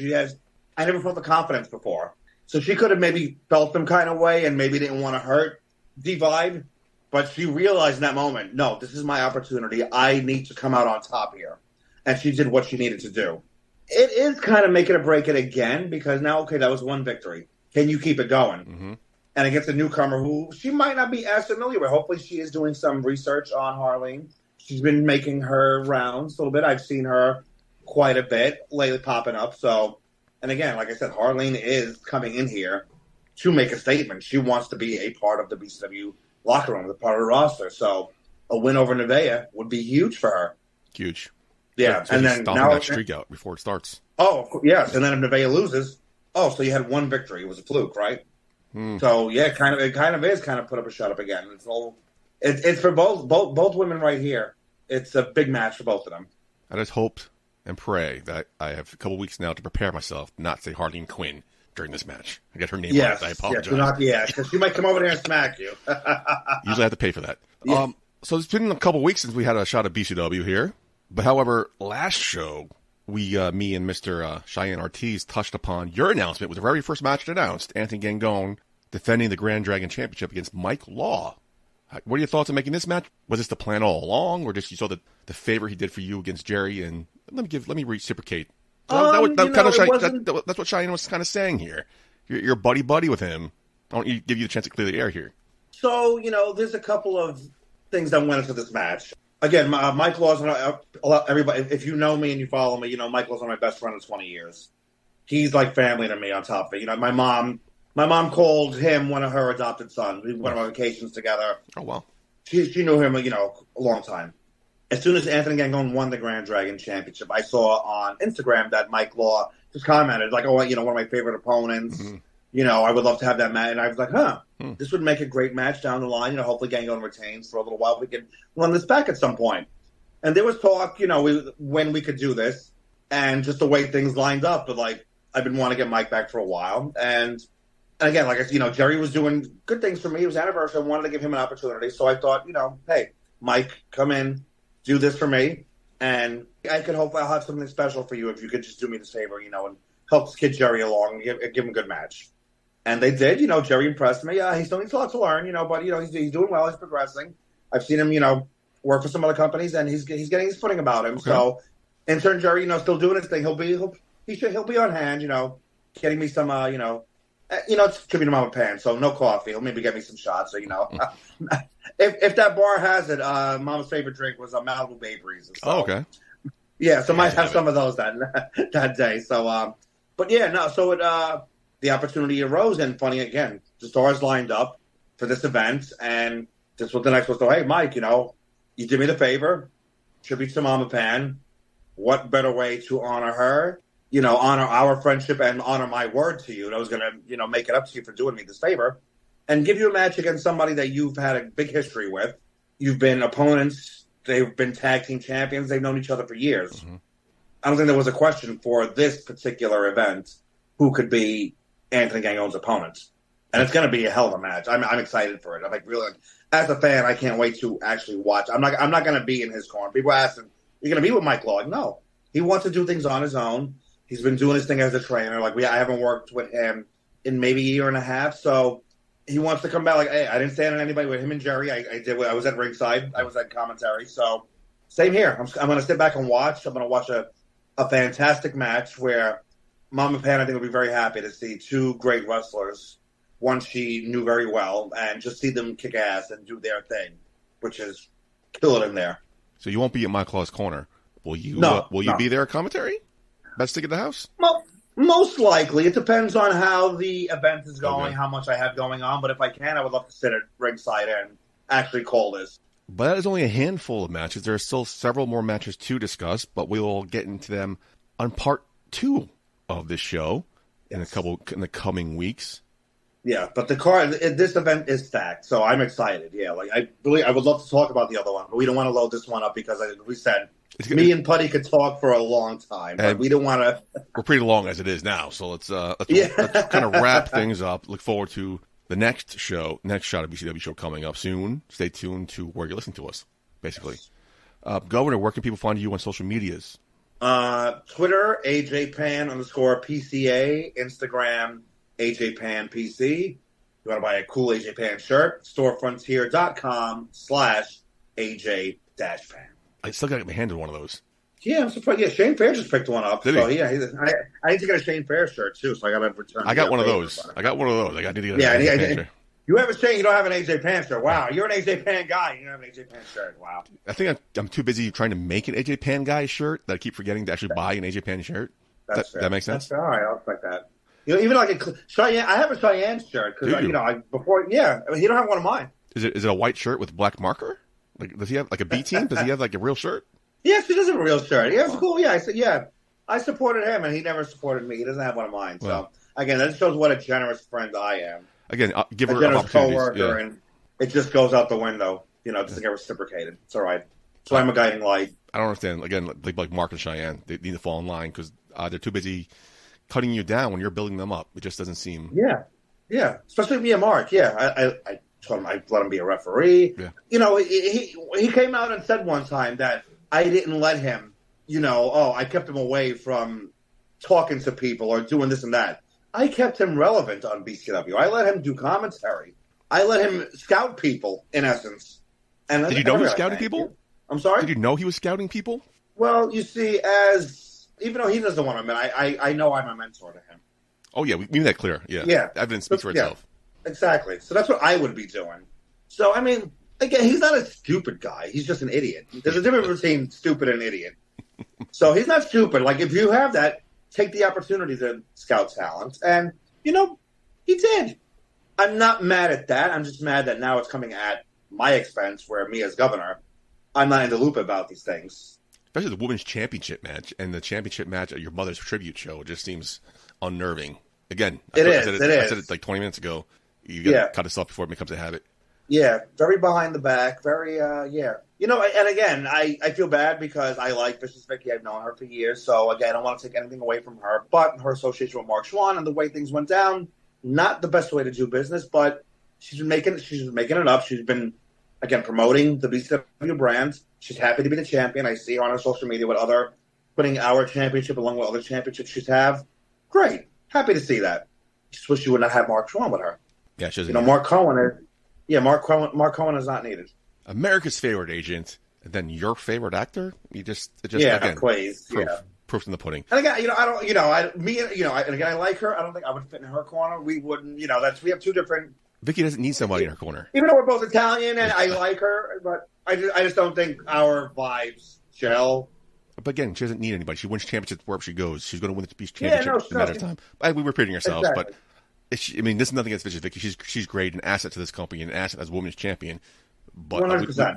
I never felt the confidence before. So she could have maybe felt some kind of way and maybe didn't want to hurt D-Vibe. But she realized in that moment, no, this is my opportunity. I need to come out on top here. And she did what she needed to do. It is kind of making a break it again because now, okay, that was one victory. Can you keep it going? Mm-hmm. And against a newcomer who she might not be as familiar with. Hopefully she is doing some research on Harleen. She's been making her rounds a little bit. I've seen her quite a bit lately popping up. So, and again, like I said, Harleen is coming in here to make a statement. She wants to be a part of the BCW locker room, the part of the roster. So a win over Nevaeh would be huge for her. Huge. Yeah. So and then stomping that streak out before it starts. Oh, yes. And then if Nevaeh loses, so you had one victory. It was a fluke, right? So yeah, it kind of put up a shut up again. It's for both women right here. It's a big match for both of them. I just hoped and pray that I have a couple weeks now to prepare myself not to say Harleen Quinn during this match. I get her name right. I apologize. Because she might come over there and smack you. Usually I have to pay for that. Yeah. So it's been a couple weeks since we had a shot of BCW here. But however, last show, me and Mr. Cheyenne Ortiz touched upon your announcement. It was the very first match announced. Anthony Gangone defending the Grand Dragon Championship against Mike Law. What are your thoughts on making this match? Was this the plan all along, or just you saw the favor he did for you against Jerry? And let me reciprocate. That's what Cheyenne was kind of saying here. You're buddy with him. I want you give you the chance to clear the air here. So there's a couple of things that went into this match. Again, Mike Law's everybody. If you know me and you follow me, Mike Law's my best friend of 20 years. He's like family to me. On top of it, my mom called him one of her adopted sons. We went on vacations together. Oh wow. She knew him, a long time. As soon as Anthony Gangone won the Grand Dragon Championship, I saw on Instagram that Mike Law just commented like, one of my favorite opponents. Mm-hmm. I would love to have that match. And I was like, this would make a great match down the line. Hopefully Gangone retains for a little while. We could run this back at some point. And there was talk, when we could do this and just the way things lined up. But I've been wanting to get Mike back for a while. And again, like I said, Jerry was doing good things for me. It was anniversary. I wanted to give him an opportunity. So I thought, hey, Mike, come in, do this for me. And I could hope I'll have something special for you if you could just do me this favor, and help this kid Jerry along and give him a good match. And they did. Jerry impressed me. He still needs a lot to learn, but, he's doing well. He's progressing. I've seen him, work for some other companies, and he's getting his footing about him. Okay. So, intern Jerry, still doing his thing. He'll be on hand, getting me some, it's Tribute to Mama Pan, so no coffee. He'll maybe get me some shots. So, if that bar has it, Mama's favorite drink was a Malibu Bay Breeze. So, okay. Yeah, so might have some of those that day. So, but yeah, no. So the opportunity arose, and funny again, the stars lined up for this event, and this was the next one. So, hey, Mike, you did me the favor. Tribute to Mama Pan. What better way to honor her? Honor our friendship and honor my word to you. And I was going to, make it up to you for doing me this favor and give you a match against somebody that you've had a big history with. You've been opponents. They've been tag team champions. They've known each other for years. Mm-hmm. I don't think there was a question for this particular event who could be Anthony Gangone's opponent. And it's going to be a hell of a match. I'm excited for it. I'm really, as a fan, I can't wait to actually watch. I'm not going to be in his corner. People ask him, you're going to be with Mike Law? No. He wants to do things on his own. He's been doing his thing as a trainer. I haven't worked with him in maybe a year and a half. So he wants to come back. Like, hey, I didn't stand on anybody with him and Jerry. I was at ringside. I was at commentary. So same here. I'm going to sit back and watch. I'm going to watch a fantastic match where Mama Pan, I think, will be very happy to see two great wrestlers, one she knew very well, and just see them kick ass and do their thing, which is kill it in there. So you won't be in my Claw's corner. Will you? No. Will you be there at commentary? Best ticket to the house? Well, most likely. It depends on how the event is going, Okay. how much I have going on. But if I can, I would love to sit at ringside and actually call this. But that is only a handful of matches. There are still several more matches to discuss, but we will get into them on part 2 of this show in the coming weeks. Yeah, but this event is stacked, so I'm excited. Yeah, like I would love to talk about the other one, but we don't want to load this one up because, like we said, me and Putty could talk for a long time, but we don't want to. We're pretty long as it is now, so let's kind of wrap things up. Look forward to the next Shot of BCW show coming up soon. Stay tuned to where you listen to us, basically. Governor, where can people find you on social medias? Twitter, AJPan_PCA, Instagram, AJPanPC. You want to buy a cool AJ Pan shirt, storefrontier.com/AJ-Pan. I still got my hand in one of those. Yeah, I'm surprised. Yeah, Shane Fair just picked one up. Did so he? yeah, I need to get a Shane Fair shirt too, so I got to return. I got one of those. I need to get a Yeah, shirt. you have a Shane, you don't have an AJ Pan shirt. Wow, you're an AJ Pan guy. You don't have an AJ Pan shirt. Wow. I think I'm too busy trying to make an AJ Pan guy shirt that I keep forgetting to actually buy an AJ Pan shirt. That makes sense. That's all right. I'll expect that. You know, even like a Cheyenne, I have a Cheyenne shirt because you don't have one of mine. Is it a white shirt with black marker? Like, does he have like a B team? Does he have like a real shirt? Yes, he does have a real shirt. Yeah, it's cool. Yeah, I said, I supported him, and he never supported me. He doesn't have one of mine. So again, that shows what a generous friend I am. Again, give a her generous opportunities. coworker, and it just goes out the window. You know, it doesn't get reciprocated. It's all right. So I'm a guiding light. I don't understand. Again, like Marc and Cheyenne, they need to fall in line because they're too busy cutting you down when you're building them up. It just doesn't seem. Yeah. Especially me and Marc. Yeah, I told him I'd let him be a referee. Yeah. You know, he came out and said one time that I didn't let him. I kept him away from talking to people or doing this and that. I kept him relevant on BCW. I let him do commentary. I let him scout people, in essence. And did you know he was scouting people? I'm sorry? Did you know he was scouting people? Well, you see, even though he doesn't want to admit, I know I'm a mentor to him. Oh, yeah, we made that clear. Yeah. Evidence speaks for itself. Exactly. So that's what I would be doing. So, I mean, again, he's not a stupid guy. He's just an idiot. There's a difference between stupid and idiot. So he's not stupid. Like, if you have that, take the opportunity to scout talent. And, he did. I'm not mad at that. I'm just mad that now it's coming at my expense, where me as governor, I'm not in the loop about these things. Especially the women's championship match and the championship match at your mother's tribute show. It just seems unnerving. Again, I said it like 20 minutes ago. You got to cut this off before it becomes a habit. Yeah, very behind the back. Very, yeah. And again, I feel bad because I like Vicious Vicki. I've known her for years. So, again, I don't want to take anything away from her. But her association with Marc Chouen and the way things went down, not the best way to do business. But she's been making it up. She's been, again, promoting the BCW brand. She's happy to be the champion. I see her on her social media putting our championship along with other championships she's have. Great. Happy to see that. Just wish she would not have Marc Chouen with her. Yeah, she doesn't. Marc Chouen is not needed. America's favorite agent, and then your favorite actor. Plays. Proof in the pudding. And again, I like her. I don't think I would fit in her corner. We wouldn't. We have two different. Vicki doesn't need somebody in her corner. Even though we're both Italian, and I like her, but I just don't think our vibes gel. But again, she doesn't need anybody. She wins championships wherever she goes. She's going to win the championship in a matter of time. We were repeating ourselves, exactly. But this is nothing against Vicious Vicki. She's great, an asset to this company, an asset as a women's champion. But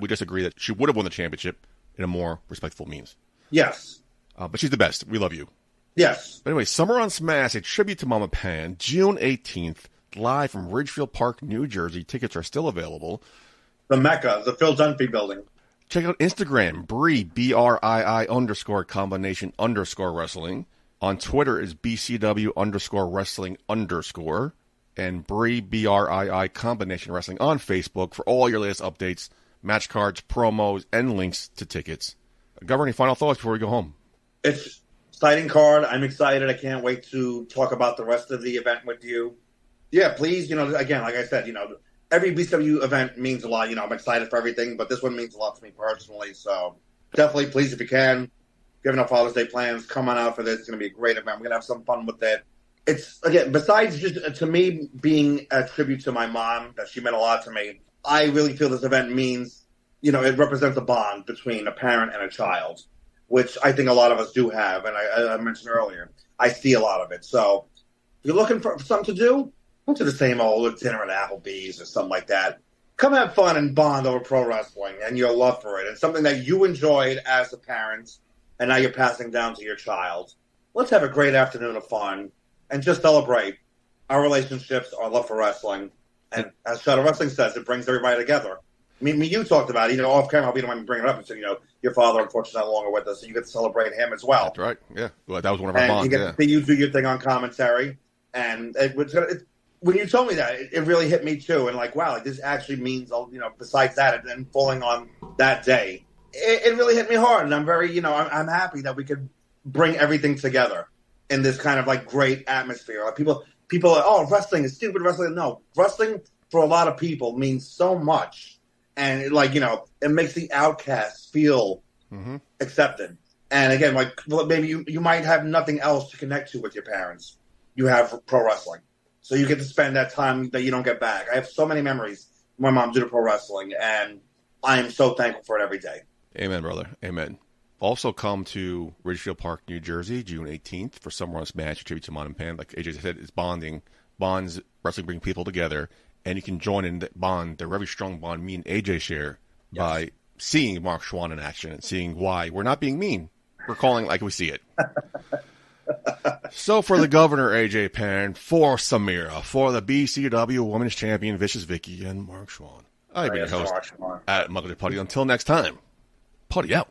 we just agree that she would have won the championship in a more respectful means. Yes. But she's the best. We love you. Yes. But anyway, Summer on Smash, a tribute to Mama Pan, June 18th, live from Ridgefield Park, New Jersey. Tickets are still available. The Mecca, the Phil Dunphy building. Check out Instagram, Brii, BRII_combination_wrestling. On Twitter is BCW_wrestling_. And Brii, BRII Combination Wrestling on Facebook for all your latest updates, match cards, promos, and links to tickets. Governor, any final thoughts before we go home? It's exciting card. I'm excited. I can't wait to talk about the rest of the event with you. Yeah, please, again, like I said, every BCW event means a lot. I'm excited for everything, but this one means a lot to me personally. So definitely, please, if you can, given our Father's Day plans, come on out for this. It's going to be a great event. We're going to have some fun with it. It's, again, besides just, to me, being a tribute to my mom, that she meant a lot to me, I really feel this event means, it represents a bond between a parent and a child, which I think a lot of us do have. And I mentioned earlier, I see a lot of it. So if you're looking for something to do, go to the same old dinner at Applebee's or something like that. Come have fun and bond over pro wrestling and your love for it. It's something that you enjoyed as a parent, and now you're passing down to your child. Let's have a great afternoon of fun and just celebrate our relationships, our love for wrestling. And as Shot of Wrestling says, it brings everybody together. I mean, you talked about it, off camera, we don't mind bringing it up. And so, your father, unfortunately, no longer with us, so you get to celebrate him as well. That's right. Yeah. Well, that was one of our bonds. You get to see you do your thing on commentary. And when you told me that, it really hit me too. And wow, this actually means, besides that, and falling on that day, it really hit me hard. And I'm very, I'm happy that we could bring everything together in this kind of great atmosphere. People are, oh, wrestling is stupid. Wrestling, no, wrestling for a lot of people means so much, and it makes the outcasts feel accepted. And again, maybe you might have nothing else to connect to with your parents. You have pro wrestling, so you get to spend that time that you don't get back. I have so many memories. My mom did pro wrestling, and I am so thankful for it every day. Amen, brother. Amen. Also come to Ridgefield Park, New Jersey, June 18th for Summer's match, tribute to Mon and Pan. Like AJ said, it's bonding. Bonds, wrestling bring people together, and you can join in that bond, the very strong bond me and AJ share by seeing Marc Chouen in action and seeing why we're not being mean. We're calling it like we see it. So for the governor, AJ Pan, for Samira, for the BCW Women's Champion, Vicious Vicky, and Marc Chouen, I've been your host at Marc Putty. Until next time, Putty out.